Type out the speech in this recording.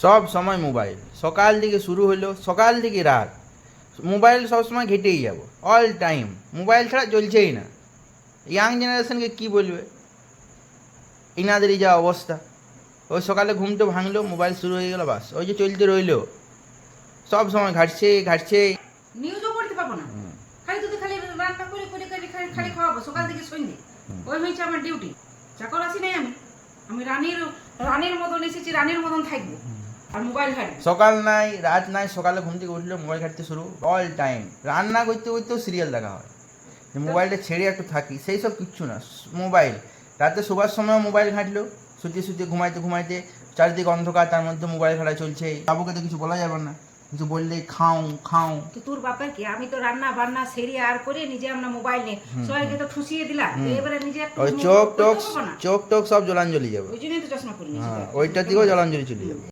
সব সময় মোবাইল, সকাল থেকে শুরু হলো, সকাল থেকে রাত মোবাইল সবসময় ঘেটেই যাব, অল টাইম মোবাইল ছাড়া চলছেই না। ইয়াং জেনারেশনকে কি বলবে, ইনাদেরই যা অবস্থা। ওই সকালে ঘুমতে ভাঙলো, মোবাইল শুরু হয়ে গেল, বাস ওই যে চলতে রইলো, সব সময় ঘাটছে ঘাটছে। নিউজও পড়তে পাবো না, খালি তুই খালি রান্না করে করে করে খালি খালি খাওয়াবো সকাল থেকে সন্ধ্যে। ওই হয়েছে আমার ডিউটি। চাকর আসি নাই আমি, আমি রানীর রানীর মতন এসেছি, রানীর মতন থাকবো আর মোবাইল ঘাটবো। সকাল নাই রাত নাই, সকালে ঘুম থেকে উঠলো মোবাইল ঘাটতে শুরু, অল টাইম। রান্না করতে করতেও সিরিয়াল দেখা হয়, যে মোবাইলটা ছেড়ে একটু থাকি, সেই সব কিচ্ছু না। মোবাইল রাতে শোবার সময়ও মোবাইল ঘাঁটলো, শুতে শুতে ঘুমাইতে ঘুমাইতে, চারিদিকে অন্ধকার, তার মধ্যে মোবাইল ঘাঁটা চলছে। বাবুকে তো কিছু বলা যাবে না, কিছু বললেই খাও খাও। তো তোর বাপের কি, আমি তো রান্না বান্না সেরে আর করে নিজে আমরা মোবাইল নিয়ে সবাইকে তো ঠুসিয়ে দিলাম, এবারে নিজে একটু ওই চোখ টোক সব জলাঞ্জলি যাবে। ওই জন্যই তো চশমা পরে নিয়েছি। হ্যাঁ, ওইটার দিকেও জলাঞ্জলি চলে যাবে।